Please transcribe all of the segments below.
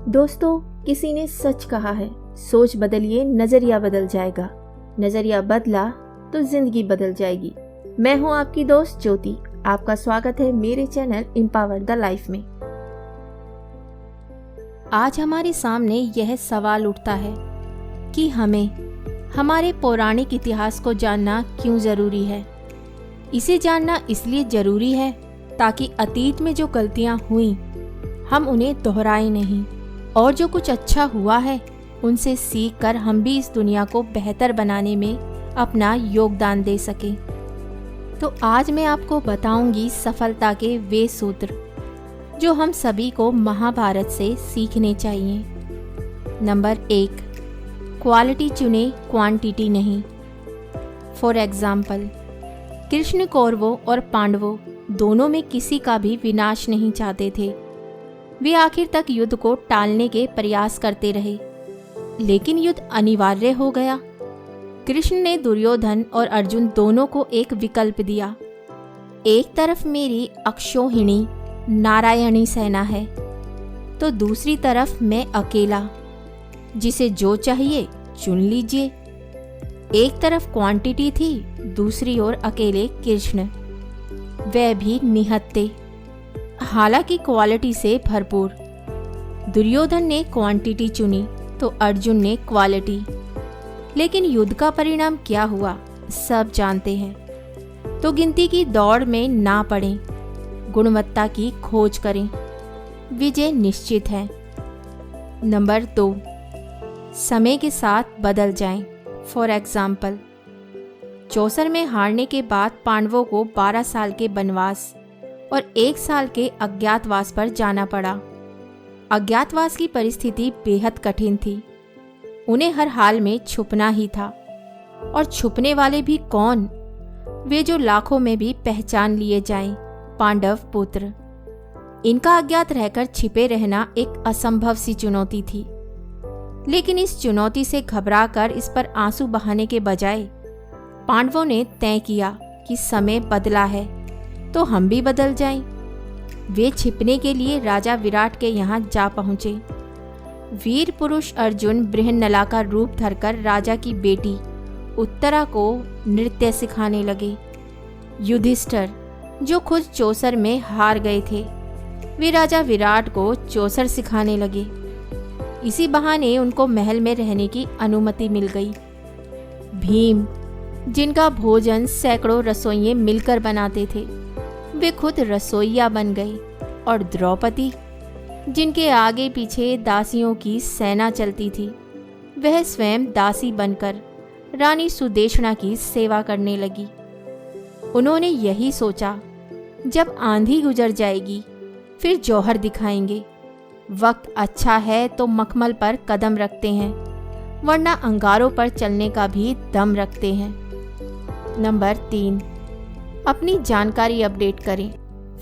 दोस्तों, किसी ने सच कहा है, सोच बदलिए नजरिया बदल जाएगा। नजरिया बदला तो जिंदगी बदल जाएगी। मैं हूं आपकी दोस्त ज्योति। आपका स्वागत है मेरे चैनल एम्पावर द लाइफ में। आज हमारे सामने यह सवाल उठता है कि हमें हमारे पौराणिक इतिहास को जानना क्यों जरूरी है। इसे जानना इसलिए जरूरी है ताकि अतीत में जो गलतियां हुई हम उन्हें दोहराएं नहीं, और जो कुछ अच्छा हुआ है उनसे सीख कर हम भी इस दुनिया को बेहतर बनाने में अपना योगदान दे सकें। तो आज मैं आपको बताऊंगी सफलता के वे सूत्र जो हम सभी को महाभारत से सीखने चाहिए। नंबर 1, क्वालिटी चुने, क्वांटिटी नहीं। फॉर एग्जाम्पल, कृष्ण कौरवों और पांडवों दोनों में किसी का भी विनाश नहीं चाहते थे। वे आखिर तक युद्ध को टालने के प्रयास करते रहे, लेकिन युद्ध अनिवार्य हो गया। कृष्ण ने दुर्योधन और अर्जुन दोनों को एक विकल्प दिया। एक तरफ मेरी अक्षौहिणी नारायणी सेना है, तो दूसरी तरफ मैं अकेला, जिसे जो चाहिए चुन लीजिए। एक तरफ क्वांटिटी थी, दूसरी ओर अकेले कृष्ण, वह भी निहत्थे, हालांकि क्वालिटी से भरपूर। दुर्योधन ने क्वांटिटी चुनी तो अर्जुन ने क्वालिटी, लेकिन युद्ध का परिणाम क्या हुआ सब जानते हैं। तो गिनती की दौड़ में ना पड़ें, गुणवत्ता की खोज करें, विजय निश्चित है। नंबर 2, समय के साथ बदल जाएं। फॉर एग्जाम्पल, चौसर में हारने के बाद पांडवों को 12 साल के वनवास और 1 साल के अज्ञातवास पर जाना पड़ा। अज्ञातवास की परिस्थिति बेहद कठिन थी। उन्हें हर हाल में छुपना ही था, और छुपने वाले भी कौन? वे जो लाखों में भी पहचान लिए जाएं, पांडव पुत्र। इनका अज्ञात रहकर छिपे रहना एक असंभव सी चुनौती थी, लेकिन इस चुनौती से घबराकर इस पर आंसू बहाने के बजाय पांडवों ने तय किया कि समय बदला है तो हम भी बदल जाएं। वे छिपने के लिए राजा विराट के यहाँ जा पहुँचे। वीर पुरुष अर्जुन बृहन्नला का रूप धरकर राजा की बेटी उत्तरा को नृत्य सिखाने लगे। युधिष्ठिर, जो खुद चौसर में हार गए थे, वे राजा विराट को चौसर सिखाने लगे। इसी बहाने उनको महल में रहने की अनुमति मिल गई। भीम, जिनका भोजन सैकड़ों रसोइये मिलकर बनाते थे, वे खुद रसोइया बन गए। और द्रौपदी, जिनके आगे पीछे दासियों की सेना चलती थी, वह स्वयं दासी बनकर रानी सुदेशना की सेवा करने लगी। उन्होंने यही सोचा, जब आंधी गुजर जाएगी फिर जौहर दिखाएंगे। वक्त अच्छा है तो मखमल पर कदम रखते हैं, वरना अंगारों पर चलने का भी दम रखते हैं। नंबर 3, अपनी जानकारी अपडेट करें।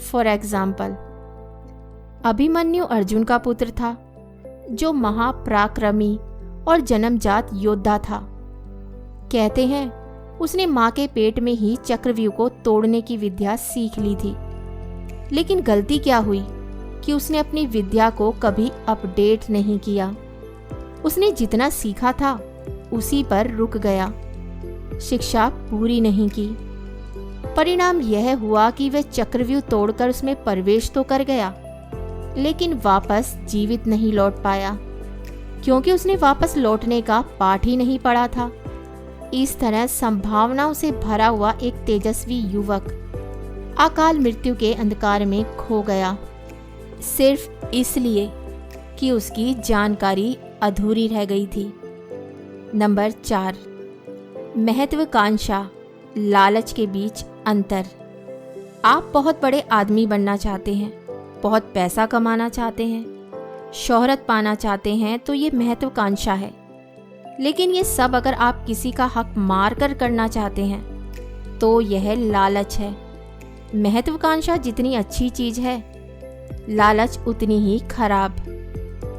फॉर एग्जाम्पल, अभिमन्यु अर्जुन का पुत्र था, जो महापराक्रमी और जन्मजात योद्धा था। कहते हैं उसने मां के पेट में ही चक्रव्यूह को तोड़ने की विद्या सीख ली थी। लेकिन गलती क्या हुई कि उसने अपनी विद्या को कभी अपडेट नहीं किया। उसने जितना सीखा था उसी पर रुक गया, शिक्षा पूरी नहीं की। परिणाम यह हुआ कि वह चक्रव्यूह तोड़कर उसमें प्रवेश तो कर गया, लेकिन वापस जीवित नहीं लौट पाया, क्योंकि उसने वापस लौटने का पाठ ही नहीं पढ़ा था। इस तरह संभावनाओं से भरा हुआ एक तेजस्वी युवक अकाल मृत्यु के अंधकार में खो गया, सिर्फ इसलिए कि उसकी जानकारी अधूरी रह गई थी। नंबर 4, महत्वाकांक्षा, लालच के बीच अंतर। आप बहुत बड़े आदमी बनना चाहते हैं, बहुत पैसा कमाना चाहते हैं, शोहरत पाना चाहते हैं, तो ये महत्वाकांक्षा है। लेकिन ये सब अगर आप किसी का हक मार कर करना चाहते हैं तो यह लालच है। महत्वाकांक्षा जितनी अच्छी चीज है, लालच उतनी ही खराब।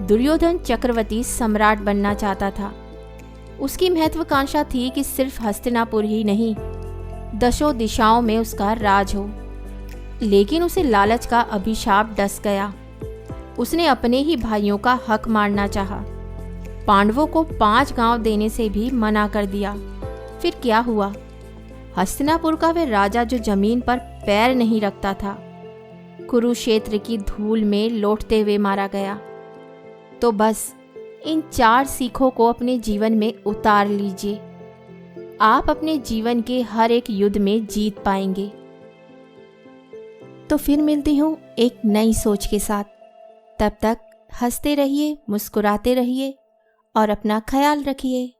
दुर्योधन चक्रवर्ती सम्राट बनना चाहता था। उसकी महत्वाकांक्षा थी कि सिर्फ हस्तिनापुर ही नहीं, दशों दिशाओं में उसका राज हो। लेकिन उसे लालच का अभिशाप डस गया। उसने अपने ही भाइयों का हक मारना चाहा। पांडवों को 5 गांव देने से भी मना कर दिया। फिर क्या हुआ? हस्तिनापुर का वह राजा जो जमीन पर पैर नहीं रखता था, कुरुक्षेत्र की धूल में लौटते हुए मारा गया। तो बस इन 4 सीखों को अपने जीवन में उतार लीजिए। आप अपने जीवन के हर एक युद्ध में जीत पाएंगे। तो फिर मिलती हूँ एक नई सोच के साथ। तब तक हंसते रहिए, मुस्कुराते रहिए और अपना ख्याल रखिए।